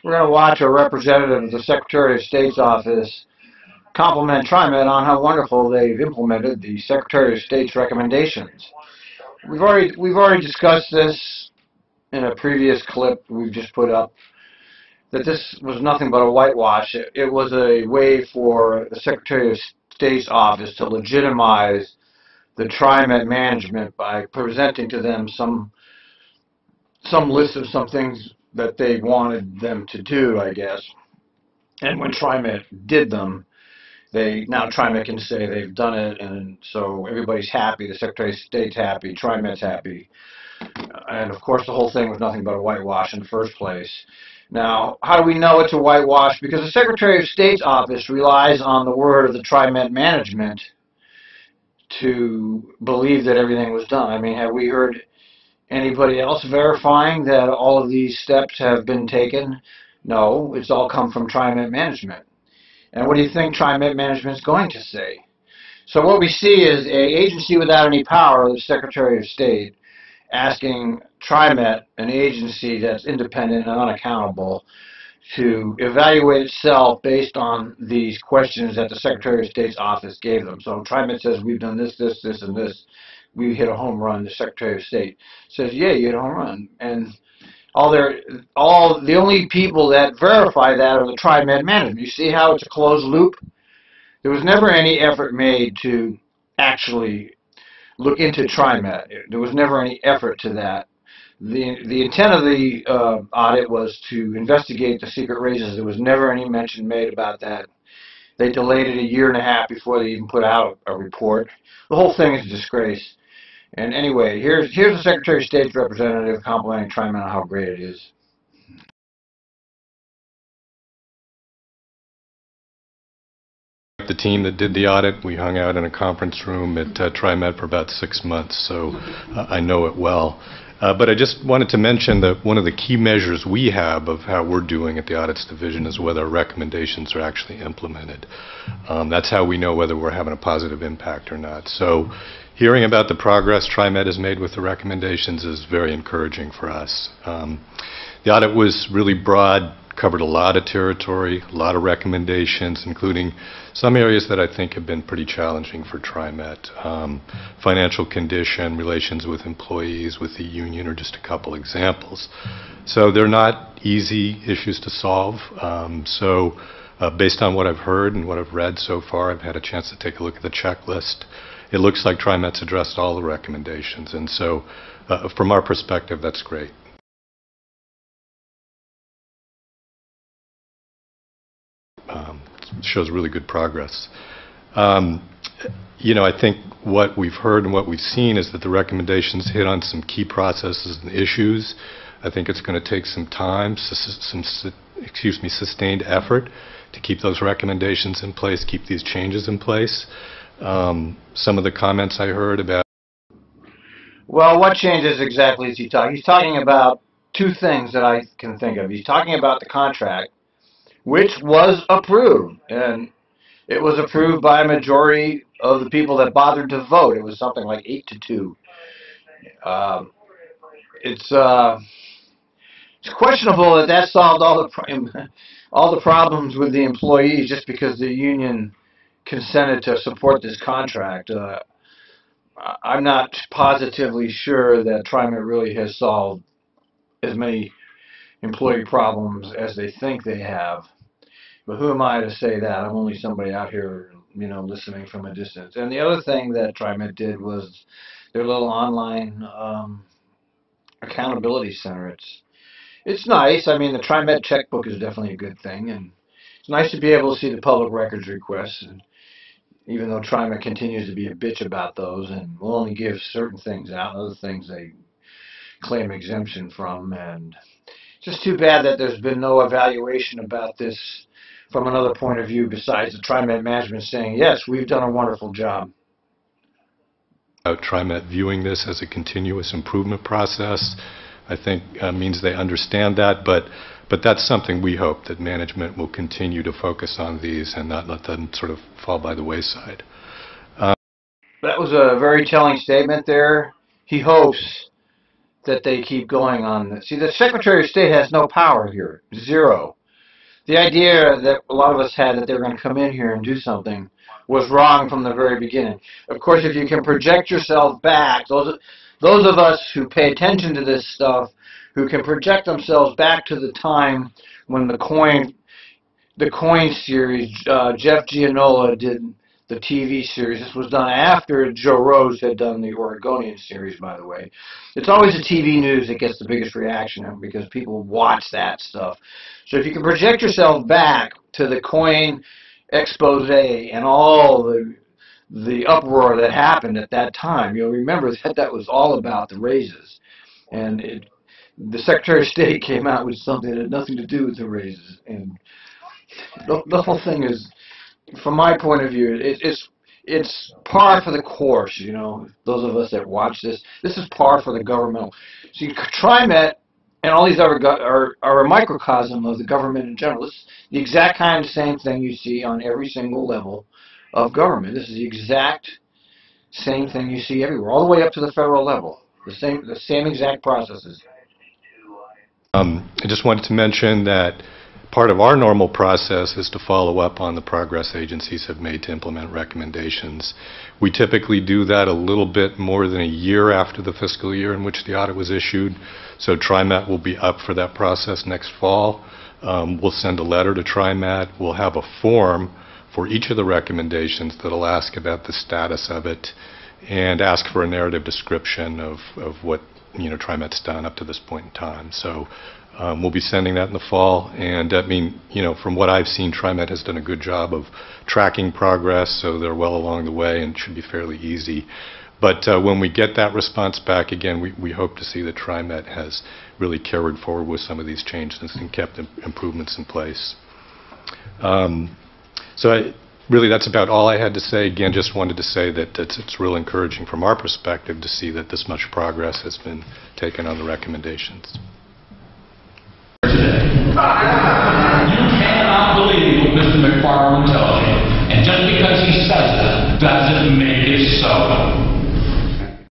We're going to watch a representative of the Secretary of State's office compliment Trimet on how wonderful they've implemented the Secretary of State's recommendations. We've already discussed this in a previous clip we've just put up, that this was nothing but a whitewash. It was a way for the Secretary of State's office to legitimize the Trimet management by presenting to them some list of some things that they wanted them to do, I guess. And when Trimet did them, now Trimet can say they've done it, and so everybody's happy. The Secretary of State's happy. Trimet's happy. And of course, the whole thing was nothing but a whitewash in the first place. Now, how do we know it's a whitewash? Because the Secretary of State's office relies on the word of the Trimet management to believe that everything was done. I mean, have we heard anybody else verifying that all of these steps have been taken? No, it's all come from Trimet management. And what do you think Trimet management is going to say? So what we see is an agency without any power, the Secretary of State, asking Trimet, an agency that's independent and unaccountable, to evaluate itself based on these questions that the Secretary of State's office gave them. So Trimet says, we've done this, this, this, and this. We hit a home run. The Secretary of State says, yeah, you hit a home run. And the only people that verify that are the Trimet management. You see how it's a closed loop? There was never any effort made to actually look into Trimet. There was never any effort to that. The intent of the audit was to investigate the secret raises. There was never any mention made about that. They delayed it a year and a half before they even put out a report. The whole thing is a disgrace. And anyway, here's the Secretary of State's representative complimenting Trimet on how great it is. The team that did the audit, we hung out in a conference room at Trimet for about 6 months, so I know it well. But I just wanted to mention that one of the key measures we have of how we're doing at the Audits Division is whether our recommendations are actually implemented. That's how we know whether we're having a positive impact or not. So hearing about the progress Trimet has made with the recommendations is very encouraging for us. The audit was really broad, covered a lot of territory, a lot of recommendations, including some areas that I think have been pretty challenging for Trimet. Financial condition, relations with employees, with the union are just a couple examples. So they're not easy issues to solve. Based on what I've heard and what I've read so far, I've had a chance to take a look at the checklist. It looks like Trimet's addressed all the recommendations, and so from our perspective, that's great. Shows really good progress. I think what we've heard and what we've seen is that the recommendations hit on some key processes and issues. I think it's going to take some time, sustained effort to keep those recommendations in place, keep these changes in place. Some of the comments I heard about... Well, what changes exactly is he talking? He's talking about two things that I can think of. He's talking about the contract, which was approved, and it was approved by a majority of the people that bothered to vote. It was something like 8-2. It's questionable that solved all the problems with the employees just because the union consented to support this contract. I'm not positively sure that Trimet really has solved as many employee problems as they think they have. But who am I to say that? I'm only somebody out here, listening from a distance. And the other thing that Trimet did was their little online accountability center. It's nice. I mean, the Trimet checkbook is definitely a good thing, and it's nice to be able to see the public records requests. And even though Trimet continues to be a bitch about those and will only give certain things out, other things they claim exemption from, and it's just too bad that there's been no evaluation about this from another point of view besides the Trimet management saying, yes, we've done a wonderful job. Trimet viewing this as a continuous improvement process, I think means they understand that, but that's something we hope that management will continue to focus on these and not let them sort of fall by the wayside. That was a very telling statement there. He hopes that they keep going on this. See, the Secretary of State has no power here. Zero. The idea that a lot of us had that they were going to come in here and do something was wrong from the very beginning. Of course, if you can project yourself back, those of us who pay attention to this stuff, who can project themselves back to the time when the coin series, Jeff Gianola did the TV series. This was done after Joe Rose had done the Oregonian series, by the way. It's always the TV news that gets the biggest reaction because people watch that stuff. So if you can project yourself back to the coin expose and all the uproar that happened at that time, you'll remember that was all about the raises. And the Secretary of State came out with something that had nothing to do with the raises. And the whole thing is, from my point of view, it's par for the course. You know, those of us that watch this is par for the governmental. See, Trimet and all these other are a microcosm of the government in general. It's the exact kind of same thing you see on every single level of government. This is the exact same thing you see everywhere, all the way up to the federal level. The same exact processes. I just wanted to mention that part of our normal process is to follow up on the progress agencies have made to implement recommendations. We typically do that a little bit more than a year after the fiscal year in which the audit was issued. So Trimet will be up for that process next fall. We'll send a letter to Trimet. We'll have a form for each of the recommendations that'll ask about the status of it and ask for a narrative description of what Trimet's done up to this point in time. So we'll be sending that in the fall, and I mean, from what I've seen, Trimet has done a good job of tracking progress, so they're well along the way and should be fairly easy. But when we get that response back, again, we hope to see that Trimet has really carried forward with some of these changes and kept improvements in place. Really, that's about all I had to say. Again, just wanted to say that it's real encouraging from our perspective to see that this much progress has been taken on the recommendations. You cannot believe what Mr. McFarland tells you, and just because he says it doesn't make it so.